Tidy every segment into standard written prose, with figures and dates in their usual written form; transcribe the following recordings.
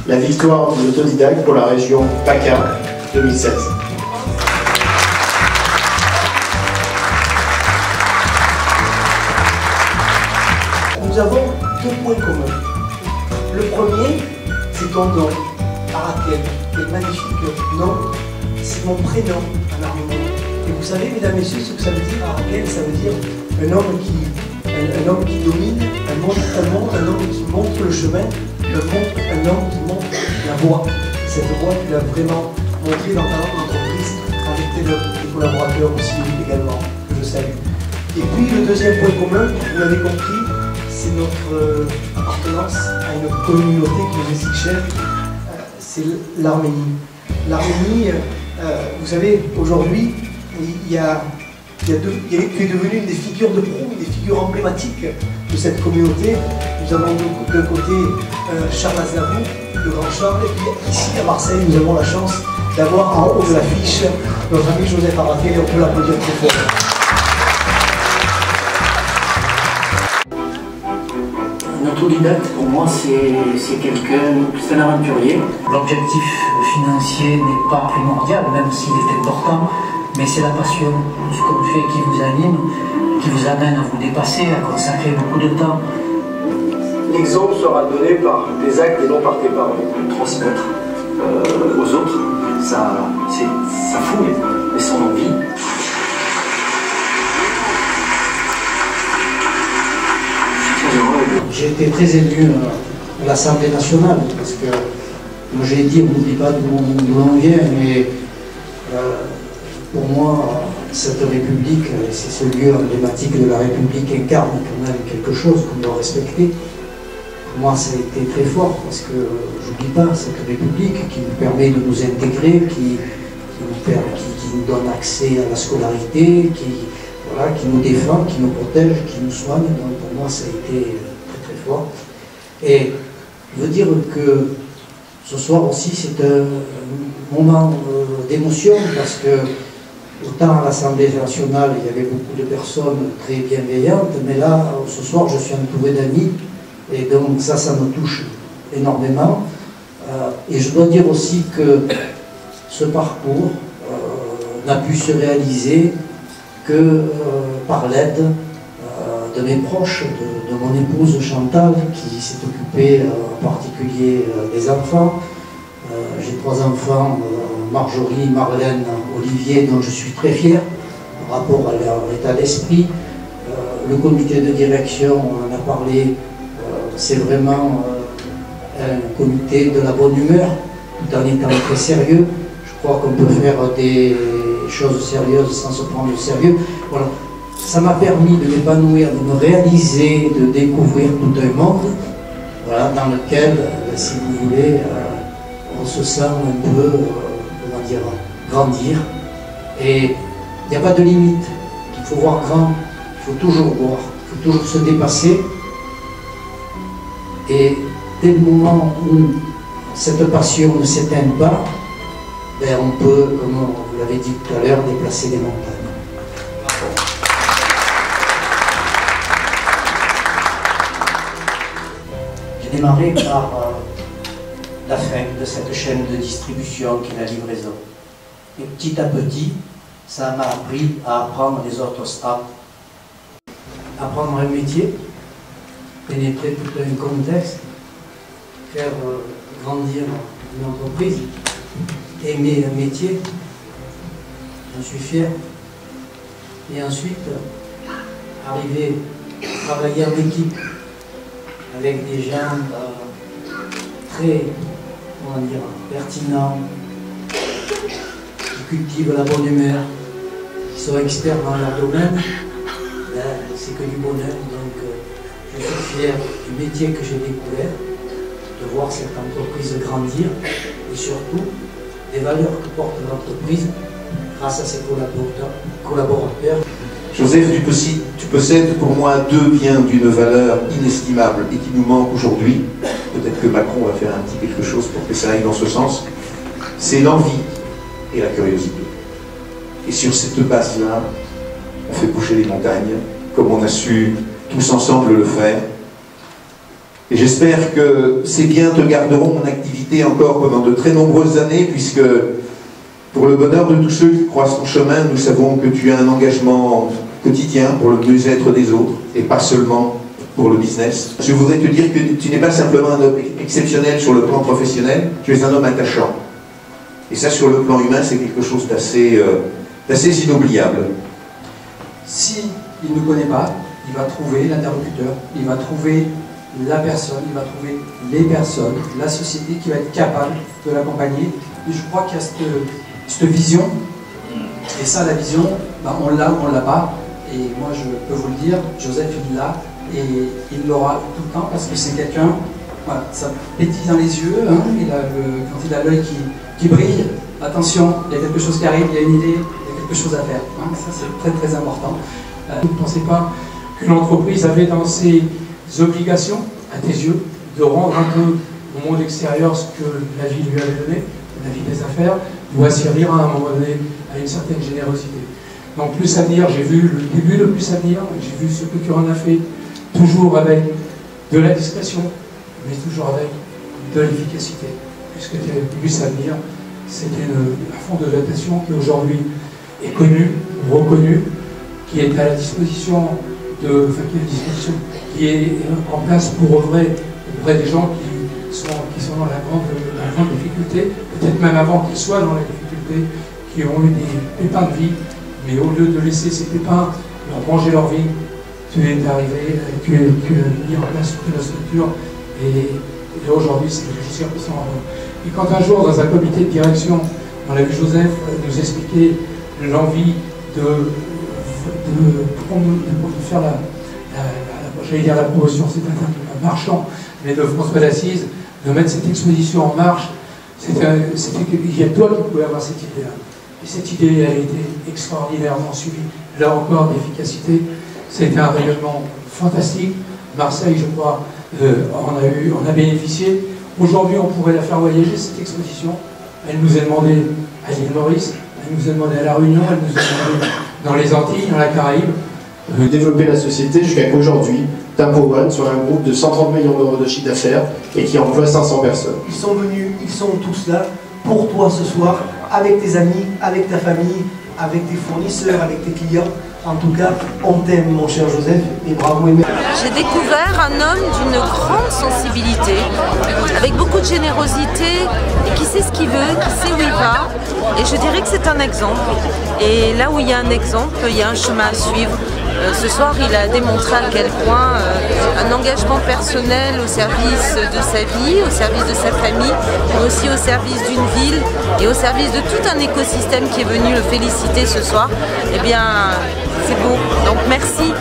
la victoire de l'autodidacte pour la région PACA 2016. Nous avons deux points communs. Le premier, c'est ton nom, Arakel, et magnifique nom, c'est mon prénom en arménien. Et vous savez, mesdames et messieurs, ce que ça veut dire, Arakel, ça veut dire un homme qui domine, un homme qui montre le chemin, un homme qui montre la voie. Cette voie, tu l'as vraiment montrée dans ta entreprise, avec tes collaborateurs aussi également, que je salue. Et puis le deuxième point commun, vous l'avez compris, c'est notre appartenance à une communauté qui nous est si chère, c'est l'Arménie. L'Arménie, vous savez, aujourd'hui, tu es devenu une des figures de proue, une des figures emblématiques de cette communauté. Nous avons d'un côté Charles Aznavour, le grand Charles, et puis ici à Marseille, nous avons la chance d'avoir en haut de l'affiche notre ami Joseph Arakel, et on peut l'applaudir très fort. Un autodidacte, pour moi, c'est quelqu'un, c'est un aventurier. L'objectif financier n'est pas primordial, même s'il est important, mais c'est la passion de ce qu'on fait qui vous anime, qui vous amène à vous dépasser, à consacrer beaucoup de temps. L'exemple sera donné par tes actes et non par tes paroles. Transmettre aux autres, ça fouille et son envie. J'ai été très élu à l'Assemblée nationale parce que, comme j'ai dit, on n'oublie pas d'où l'on vient, mais pour moi, cette République, c'est ce lieu emblématique de la République, incarne quand même quelque chose qu'on doit respecter. Pour moi, ça a été très fort parce que j'oublie pas cette République qui nous permet de nous intégrer, qui nous donne accès à la scolarité, qui nous défend, qui nous protège, qui nous soigne. Donc pour moi, ça a été très très fort. Et je veux dire que ce soir aussi, c'est un moment d'émotion parce que autant à l'Assemblée nationale, il y avait beaucoup de personnes très bienveillantes, mais là, ce soir, je suis entouré d'amis, et donc ça me touche énormément. Et je dois dire aussi que ce parcours n'a pu se réaliser que par l'aide de mes proches, de mon épouse Chantal, qui s'est occupée en particulier des enfants. J'ai 3 enfants, Marjorie, Marlène, Olivier, dont je suis très fier par rapport à leur état d'esprit. Le comité de direction, on en a parlé, c'est vraiment un comité de la bonne humeur, tout en étant très sérieux. Je crois qu'on peut faire des choses sérieuses sans se prendre au sérieux. Voilà. Ça m'a permis de m'épanouir, de me réaliser, de découvrir tout un monde, voilà, dans lequel, si vous voulez, on se sent un peu, comment dire, grandir. Et il n'y a pas de limite. Il faut voir grand, il faut toujours voir, il faut toujours se dépasser. Et dès le moment où cette passion ne s'éteint pas, ben on peut, comme vous l'avez dit tout à l'heure, déplacer des montagnes. J'ai démarré par la fin de cette chaîne de distribution qui est la livraison. Et petit à petit, ça m'a appris à apprendre les autres strates, apprendre un métier, pénétrer tout un contexte, faire grandir une entreprise, aimer un métier, j'en suis fier. Et ensuite, arriver à travailler en équipe avec des gens très, comment dire, pertinents, qui cultivent la bonne humeur, qui sont experts dans leur domaine, c'est que du bonheur. Donc je suis fier du métier que j'ai découvert, de voir cette entreprise grandir et surtout des valeurs que porte l'entreprise grâce à ses collaborateurs. Joseph, tu possèdes pour moi 2 biens d'une valeur inestimable et qui nous manquent aujourd'hui. Peut-être que Macron va faire un petit quelque chose pour que ça aille dans ce sens. C'est l'envie et la curiosité. Et sur cette base-là, on fait bouger les montagnes, comme on a su tous ensemble le faire. Et j'espère que ces biens te garderont en activité encore pendant de très nombreuses années, puisque pour le bonheur de tous ceux qui croisent ton chemin, nous savons que tu as un engagement quotidien pour le mieux-être des autres, et pas seulement pour le business. Je voudrais te dire que tu n'es pas simplement un homme exceptionnel sur le plan professionnel, tu es un homme attachant. Et ça, sur le plan humain, c'est quelque chose d'assez inoubliable. Si il ne connaît pas, il va trouver l'interlocuteur, il va trouver la personne, il va trouver les personnes, la société qui va être capable de l'accompagner. Et je crois qu'il y a cette vision, et ça, la vision, ben, on l'a ou on ne l'a pas. Et moi, je peux vous le dire, Joseph, il l'a, et il l'aura tout le temps, parce que c'est quelqu'un, voilà, ça pétille dans les yeux, hein, quand il a l'œil qui brille, attention, il y a quelque chose qui arrive, il y a une idée, il y a quelque chose à faire. Hein, ça, c'est très très important. Vous ne pensez pas qu'une entreprise avait dans ses obligations, à tes yeux, de rendre un peu au monde extérieur ce que la vie lui avait donné, la vie des affaires, doit servir à un moment donné à une certaine générosité. Donc Plus Avenir, j'ai vu le début de Plus Avenir, j'ai vu ce que tu en as fait, toujours avec de la discrétion, mais toujours avec de l'efficacité. Puisque Plus Avenir, c'est un fonds de dotation qui aujourd'hui est connu, reconnu, qui est à la disposition qui est en place pour œuvrer auprès des gens qui sont dans la grande difficulté, peut-être même avant qu'ils soient dans la difficulté, qui ont eu des pépins de vie, mais au lieu de laisser ces pépins leur manger leur vie, tu es arrivé, tu as mis en place toute la structure, et aujourd'hui c'est des choses qui sont en œuvre. Et quand un jour, dans un comité de direction, on a vu Joseph nous expliquer l'envie de faire j'allais dire la promotion, c'est un terme marchand, mais de François d'Assise, de mettre cette exposition en marche, il y a toi qui pouvais avoir cette idée-là. Et cette idée a été extraordinairement suivie, là encore, d'efficacité. C'était un rayonnement fantastique. Marseille, je crois, on a bénéficié. Aujourd'hui, on pourrait la faire voyager, cette exposition. Elle nous est demandée à l'île Maurice, elle nous est demandée à La Réunion, elle nous est demandée dans les Antilles, dans la Caraïbe. Développer la société jusqu'à qu'aujourd'hui, Tempo One soit un groupe de 130 millions d'euros de chiffre d'affaires et qui emploie 500 personnes. Ils sont venus, ils sont tous là pour toi ce soir, avec tes amis, avec ta famille, avec tes fournisseurs, avec tes clients. En tout cas, on t'aime, mon cher Joseph, et bravo et merci. J'ai découvert un homme d'une grande sensibilité, avec beaucoup de générosité, et qui sait ce qu'il veut, qui sait où il va. Et je dirais que c'est un exemple. Et là où il y a un exemple, il y a un chemin à suivre. Ce soir, il a démontré à quel point un engagement personnel au service de sa vie, au service de sa famille, mais aussi au service d'une ville et au service de tout un écosystème qui est venu le féliciter ce soir, eh bien, c'est beau. Donc merci.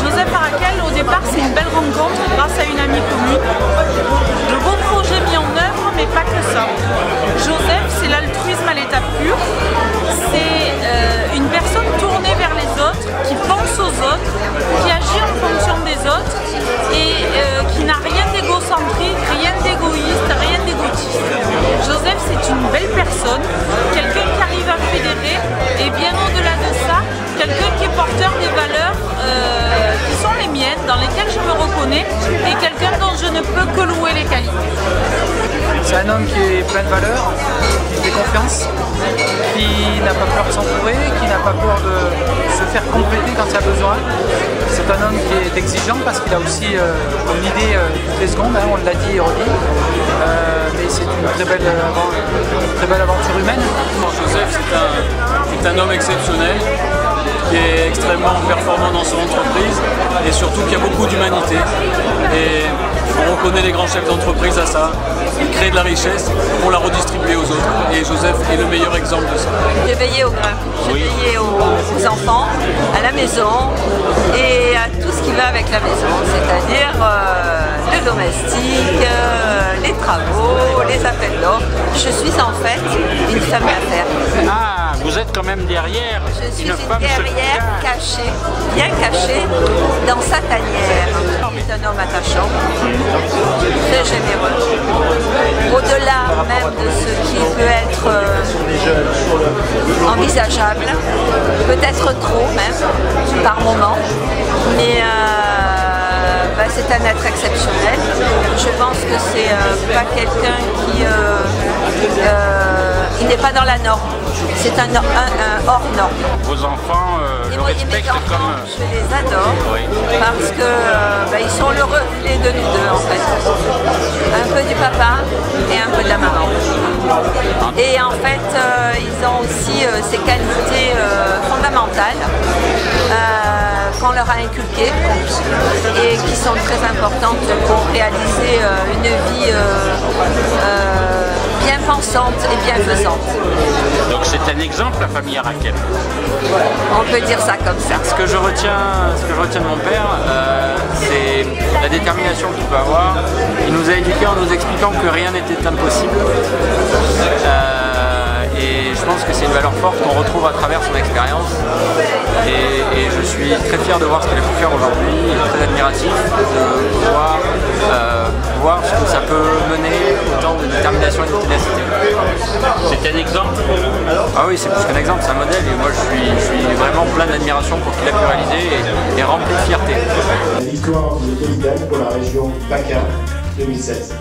Joseph Arakel, au départ, c'est une belle rencontre grâce à une amie commune. De beaux projets mis en œuvre, mais pas que ça. Joseph, c'est l'altruisme à l'état pur. C'est une personne tournée vers les autres, qui pense aux autres, qui agit en fonction des autres et qui n'a rien d'égocentrique, rien d'égoïste, rien d'égotiste. Joseph, c'est une belle personne, quelqu'un qui arrive à fédérer et bien au-delà de ça, quelqu'un qui est porteur des valeurs qui sont les miennes, dans lesquelles je me reconnais, et quelqu'un dont je ne peux que louer les qualités. C'est un homme qui est plein de valeurs, qui fait confiance, qui n'a pas peur de s'entourer, qui n'a pas peur de se faire compléter quand il y a besoin. C'est un homme qui est exigeant parce qu'il a aussi une idée toutes les secondes, hein, on l'a dit et redit. Mais c'est une très belle aventure humaine. Joseph, c'est un homme exceptionnel, qui est extrêmement performant dans son entreprise et surtout qui a beaucoup d'humanité. Et on reconnaît les grands chefs d'entreprise à ça. Ils créent de la richesse pour la redistribuer aux autres. Et Joseph est le meilleur exemple de ça. J'ai veillé aux grains, j'ai veillé aux enfants, à la maison et à tout ce qui va avec la maison, c'est-à-dire le domestique, les travaux, les appels d'offres. Je suis en fait une femme d'affaires. Ah, vous êtes quand même derrière Je suis une femme derrière, cachée, bien cachée, dans sa tanière. C'est un homme attachant, très généreux. Au-delà même de ce qui peut être envisageable, peut-être trop même, par moment. Mais c'est un être exceptionnel. Je pense que c'est pas quelqu'un qui il n'est pas dans la norme. C'est un hors norme. Vos enfants le respectent comme... Je les adore parce que ils sont le reflet de nous deux en fait. Un peu du papa et un peu de la maman. Et en fait, ils ont aussi ces qualités fondamentales qu'on leur a inculquées et qui sont très importantes pour réaliser une vie bien pensante et bienfaisante. Donc c'est un exemple, la famille Arakel. On peut dire ça comme ça. Ce que je retiens de mon père, c'est la détermination qu'il peut avoir. Il nous a éduqués en nous expliquant que rien n'était impossible. Et je pense que c'est une valeur forte qu'on retrouve à travers son expérience. Et je suis très fier de voir ce qu'il a pu faire aujourd'hui, et très admiratif de voir ce que ça peut mener autant de détermination et de ténacité. C'est un exemple? Ah oui, c'est plus qu'un exemple, c'est un modèle. Et moi je suis vraiment plein d'admiration pour ce qu'il a pu réaliser et rempli de fierté. La victoire de Tolidane pour la région PACA 2016.